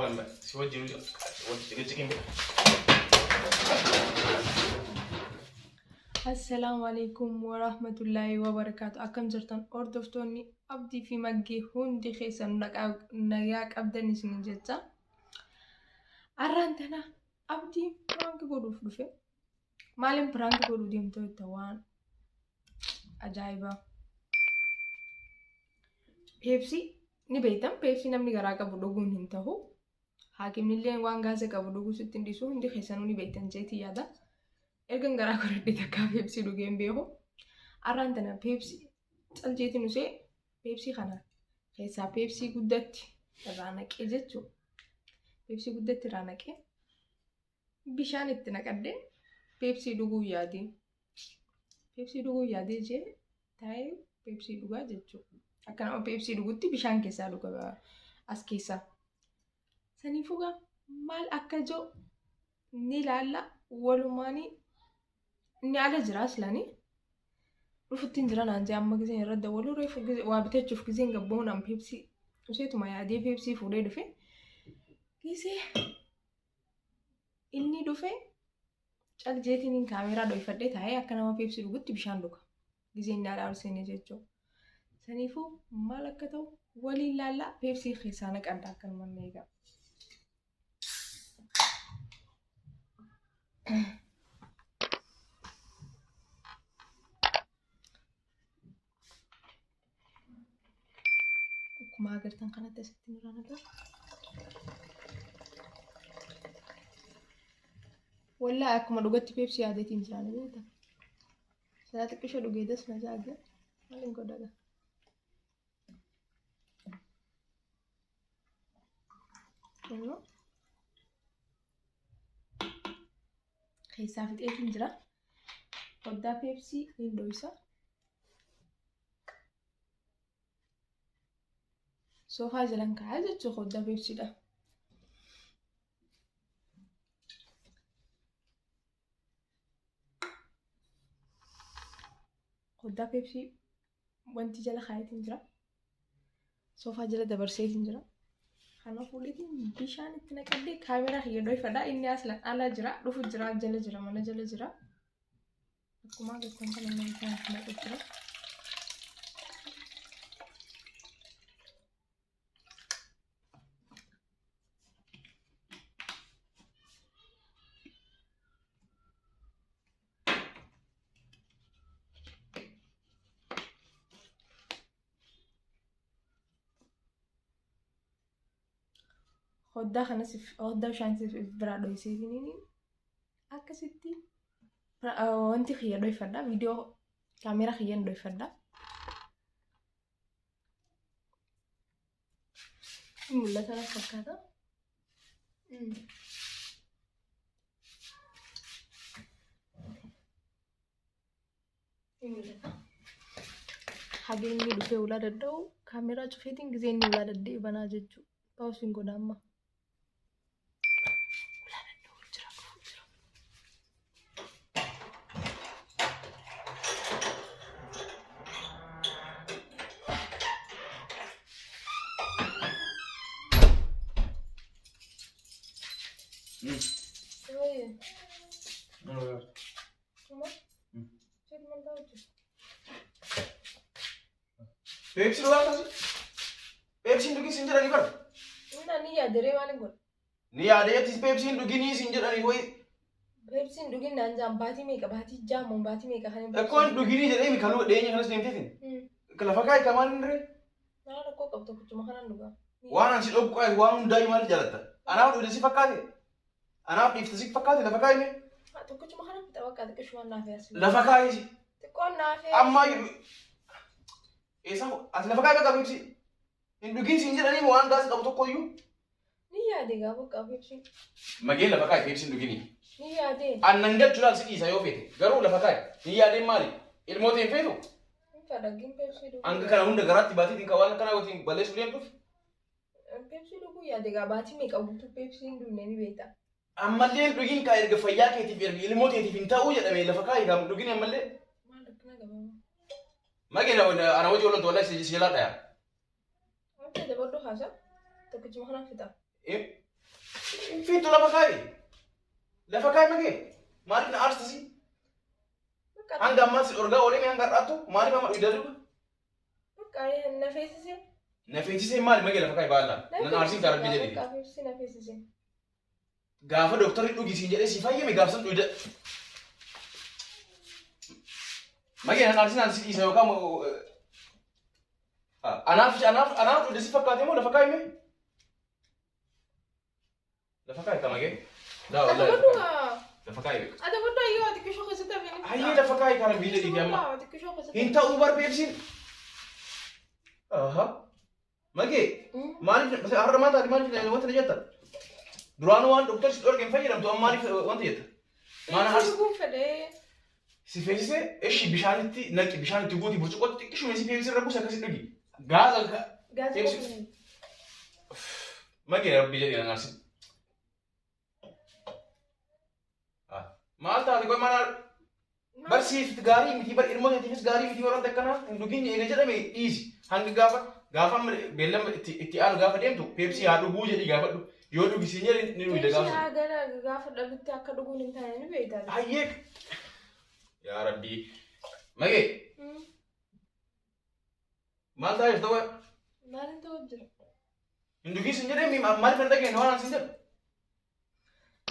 ولا سوجي وجهي السلام عليكم ورحمة الله وبركاته. أكم جرتن أردفتوني أبدي في مجي هندي خيسا نجاك أبدا نسين جتا أرانتنا أبدي برانك بودو فلوفي مالين برانك بودو ديمتو توان أجايبا بيبسي نبيتم بيبسي نمني غراكا بودوغون هنتهو حاكم نلين وان غازة كبودوغو ستين ديسو هندي خيسا نوني بيتن جيتي يادا ergan garaa koradhe takka peepsii dhugeen beeku arraan tana peepsii caljeeti nusee peepsii kana keessaa peepsii guddatti irraa naqee jechuudha. Peepsii guddatti irraa naqee bishaan itti naqadhee peepsii dhuguu yaadee jee taa'ee peepsii dhugaa jechuudha. Akka nama peepsii dhugutti bishaan keessaa dhuga as keessaa. Saniifuu maal akka jiru ni ilaalla walumaanii. Inni ala jiraas lani dhufuttiin jira naan jee amma giseen irra dawwaluu reefu waa bitachuuf giseen gabboon an peepsii useetuma yaadee peepsii fuudhee dhufe gisee inni dhufe caljeetiin kaameeraa dhoofadhee taa'ee akka nama peepsii dhugutti bishaan dhuga giseen inni ala arseenee jechuudha. Saniifuu maal akka ta'u waliin laallaa peepsii keessaa naqadda akkanuma eegaa. Akkuma agartan kanatti asitti nurraa nagaa. Wallaahi akkuma dhugatti peepsii yaadeetiin jiraan beekta. Sadaa xiqqishoo dhugeetas na jaaga. Maaliin godhaga? Kunoo keessaa fixeetiin jira. Foddaa peepsii hin dho'isa. Soofaa jalan kaa'aa jechuun foddaa peepsiidha. Foddaa peepsii wanti jala kaa'eetiin jira. Soofaa jala dabarseetiin jira. Kana fuudheetiin bishaan itti naqadhee kaameeraa kiyya dhoofadhaa. Inni aslan ala jira, dhufu jira, jala jira, mana jala jira. Akkuma agartan kana nama bishaan naqu jira. Hoddaa kanas hoddaa bishaan biraa dho'iseetiin akkasitti wanti kiyya dho'ifadha. Viidiyoo kaameeraa kiyyaan dho'ifadha. Mul'ata na fakkaata. Mul'ata. Hagee inni dhufee ulaa danda'u kaameeraa cufeetiin gisee inni ulaa danda'e banaa jechuudha. Paawusiin godha amma. Peepsii dhugaa akkasii? Peepsiin dhugii siin jedhanii bara? Ni yaadere maaliin godha? Ni yaadeetis peepsiin dhuginii siin jedhanii wayi. Peepsiin dhugin naan jaan baatii meeqa baatii jaamuun baatii meeqa kan hin Ekkoon dhuginii jedhee mi kaluu dheenya kanas deemteetin? Lafa kaayii kamaan hin dirree? Naa rakkoo qabdu tokkichuma kanan dhugaa. Waan ansi dhokku waan hundaa'ii maal jaalatta? Anaaf dhugde si fakkaate? Anaaf dhiifte si fakkaate lafa kaayii mee? Tokkichuma kanan fixa bakka xiqqishumaan naaf yaasi. Lafa kaayii si. Xiqqoon naaf yaasi. Ammaa eessa ati lafa kaayii bakka peepsii? Hin dhugin siin jedhanii waan gaas qabu tokko iyyuu? Ni yaade gaa bakka peepsii. Mageen lafa kaayii peepsiin dhuginii. Ni yaade. Annan galchuudhaan si dhiisa yoo feete garuu lafa kaayii. Ni yaadeen maali? Ilmoota hin feetu? Fadhagin peepsii dhuguu. Hanga kana hunda garaatti baatiitiin kan waan akkanaa wajjin balleessuu deemtuuf? Peepsii dhuguu yaade gaa baatii meeqa guutuu peepsii hin dhugne ni beekta. Ammallee dhugin kaa erga fayyaa keetiif erga ilmoo keetiif hin ta'uu jedhame lafa kaayii gaa dhugin ammallee. Maal akkana gabaabaa? Mageen ana wajjin wal tola si laa dhaya. Wanta dabaluu haasa tokkichuma kanaan fixa. Fitu lafa kaa'i. Lafa kaa'i magee. Maaliif na aarsisi? Hanga ammas orgaa olee hanga har'aatu maaliif amma idaaluudha? Nafeessisee. Nafeessisee maali magee lafa kaa'i baala? Nan aarsiin kaarabbii jedhee. Nafeessisee. Gaafa dooktarri dhugisiin jedhee si fayyame gaafsan dhuyda. Magee nan aarsiin aansi dhiisa yookaan anaaf dhuyda si fakkaatee moo lafa kaa'i mee? Lafa kaa'i ka magee? Daa wallahi lafa kaa'i. Ada bodo ayo atikkishoo keessatti hafee. Hayyee lafa kaa'i kaarabbii jedhee amma. Hin ta'uu barbeebsiin. Aha. Magee maaliif har'a maanta ati maaliif wanta na jetta? Duraan waan doktorri si dhorge hin fayyadamtu amma maaliif wanta jetta? Maana har'a si feesisee eshi bishaanitti naqi bishaanitti guutii burcuqqootti xiqqishuma si feesisee rabbus akkasitti dhugi. Gaaza magee rabbii jedhee nan aarsi. Maal taate qoy mana barsiifti gaarii miti bar ilmoo keetiifis gaarii miti warreen akkanaa hin dhugin eega jedhame dhiisi. Hanga gaafa beellama itti aanu gaafa deemtu peepsii haa dhuguu jedhi gaafadhu. Yoo dhugisiin jedhe ni dhugda gaafa. Gaafa dhabutti akka dhuguun hin taane ni beektaa. Hayyee. Yaa rabbii. Magee. Maal taa'eef ta'u? Maaliin ta'u jira? Hin dhugisiin jedhee maaliif hin dhageenye waan ansin jedhu?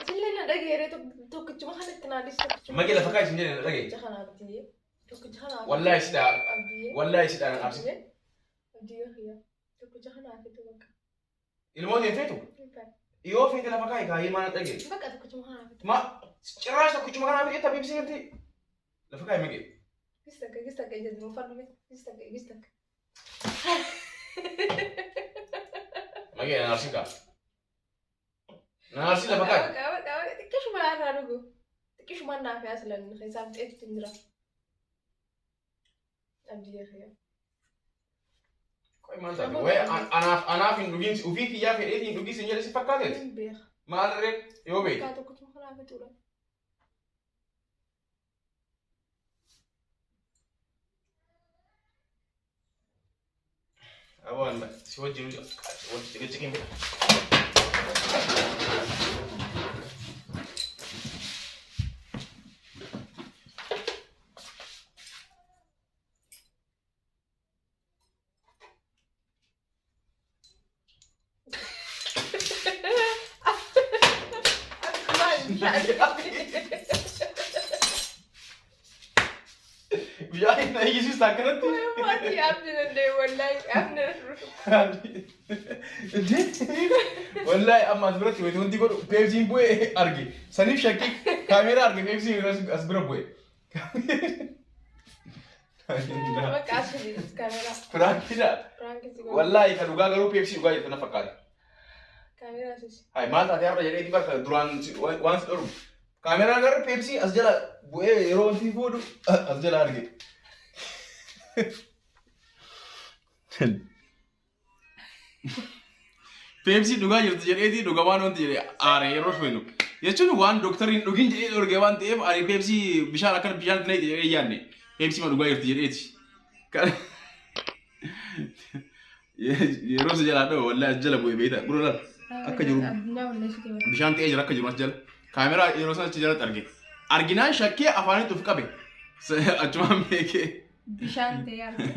Sillee na dhageere tokkichuma kanatti naadis tokkichuma. Magee lafa kaa'i sin jedhe na dhageenye. Tokkicha kanaatti tokkicha kanaatti. Wallahi sidhaa nan aarsi. Abdiyoo hiyyaa tokkicha kanaatti bakka. Ilmoon hin feetu? Yoo feete lafa kaa'i kaayee maal na dhageenye? Bakka tokkichuma kanaatti. Ma cirraas tokkichuma kanaaf jetta beebsii galtee? Lafa kaa'i magee. Gis takka jedhu mufarra gis takka. Magee nan aarsi kaa. Nan aarsi lafa kaa'i. Xiqqishuma irraa dhugu. Xiqqishuma naaf yaaslan keessaa fixeetti hin jira. Abdiyoo hiyyaa. Qoy maal taate? Wayi anaaf hin dhugin ofii kiyyaa fedheetii hin dhugin sin jedhe si fakkaateeti? Hin beeka. Maal irree yoo beekte? Bakka tokkichuma kanaaf fixuudha. Abaan si wajjin cikin bita. Biyaay na iyyisiis akkanatti. Mati abdinandee wallahi Wallahi amma as biratti wanti godhu peepsiin bu'ee arge. Saniif shakkii kaameeraa arge peepsiin as bira bu'e. Bakka asii kaameeraa. Firaankiidha. Wallahi kan dhugaa garuu peepsii dhugaa jirtu na fakkaata. Kaameeraa asii. Hai maal taatee har'a jedheeti barka duraan waan si dhorku. Kaameeraa garuu peepsii as jala bu'ee yeroo wanti fuudhu as jala arge. Peepsii dhugaa jirtu jedheeti dhugamaan wanti jedhee aare yeroo feenu. Jechuun waan dooktarri hin dhugin jedhee dhorge waan ta'eef ani peepsii bishaan akkana bishaan kana jedhee yaadne peepsii ma dhugaa jirtu jedheeti. Yeroo si jalaa dhawu wallahi as jala bu'ee beektaa gurra akka jiru bishaan ta'ee jira akka jiru as jala. Kaameeraa yeroo sana achi jalatti arge. Arginaan shakkee afaanitti of qabe. Achumaan beekee. Bishaan ta'ee arge.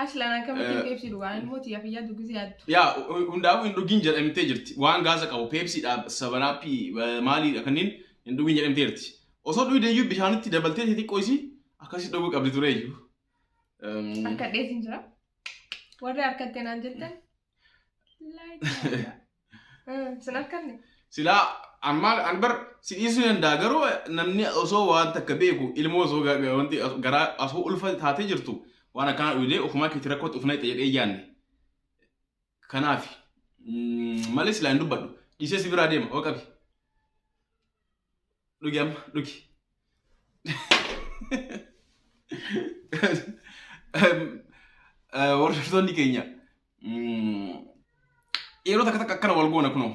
Aslaan akkamitti peepsii dhugaan ilmooti yaafiyyaa dhugus yaaddu. Yaa hundaa'uu hin dhugin jedhamtee jirti. Waan gaasa qabu peepsiidha sabanaappii maaliidha kanneen hin dhugin jedhamtee jirti. Osoo dhugde iyyuu bishaanitti dabaltee xixiqqoo isii akkasii dhuguu qabdi ture iyyuu. Akka dheesin jira. Warri harkattee naan jettan. Sin harkanne. Silaa amma anbar si dhiisuu danda'a garuu namni osoo waan takka beeku ilmoo osoo wanti garaa osoo ulfa taatee jirtu. Waan akkana dhugdee ofumaa keetti rakkootti ofuma itti jedhee yaadne. Kanaaf malee silaa hin dubbadhu. Dhiisee si biraa deema oo qabi. Dhugi amma dhugi. Hordoftoonni keenya yeroo takka takka akkana wal goona kunoo.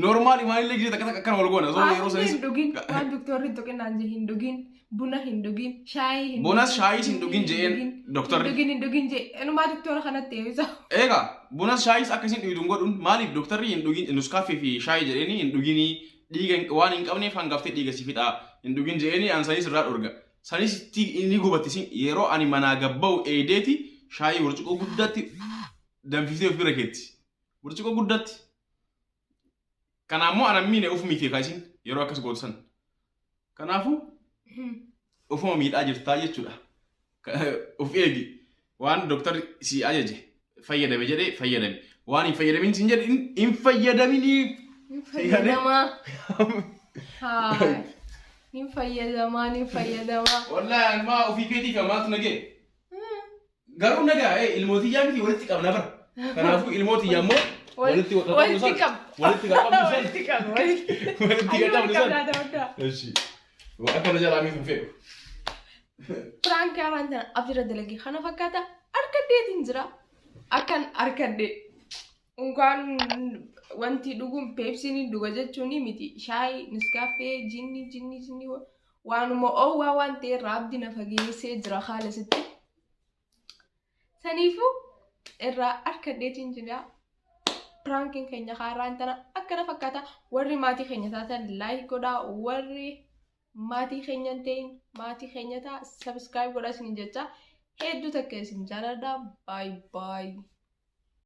Normaali maalilee gisee takka akkana wal goona. Osoo yeroo sanis. Hin dhugin waan doktorri tokkinaan je hin dhugin buna hin dhugin shaayii hin dhugin. Bunas shaayis hin dhugin je'een doktorri. Hin dhugin je enumaa doktora kanatti eebisa. Egaa bunas shaayis akkasiin dhiidun godhuun maaliif doktorri hin dhugin nuskaaffii fi shaayii jedheenii hin dhuginii dhiiga waan hin qabneef hangaftee dhiiga si fixaa hin dhugin je'eenii an sanis irraa dhorga. Sanis inni gubattisin yeroo ani manaa gabba'u eedeeti shaayii burcuqoo guddaatti danfiftee of bira keetti. Burcuqoo guddaatti. Kanaammoo anan miine uf miti kaasin yeroo akkas gootan. Kanaafuu ufuma miidhaa jirtaa jechuudha. Uf eegi waan doktorri si ajaje fayyadame jedhee fayyadame. Waan hin fayyadamin sin jedhe hin fayyadaminiif. Fayyadamaa. Haa. Nin fayyadamaa. Wallahi maa ofii keetiif maaltu nagee? Garuu nagaa ilmootii yaa miti walitti qabna bara. Kanaafuu ilmootii yaa immoo walitti qabna. Eshi. Akkana jalaa miti hin fedhu. Prank araan tana abjira dalagee kana fakkaata harkaddeetiin jira. Akkan harkaddee. Unkaan wanti dhuguun peepsiin dhuga jechuun miti. Shaayii, niskaaffee, jinni waanuma oowwaa waan ta'e raabdi na fageessee jira haala sitti. Saniifuu irraa harkaddeetiin jira. Prankiin keenya haaraan tana akkana fakkaata. Warri maatii keenya taatan laayik godhaa. Warri maatii keenya hin ta'in maatii keenya ta'a. Sabiskiraayib godhaa isin jecha hedduu takka isin jaaladha. Bye bye.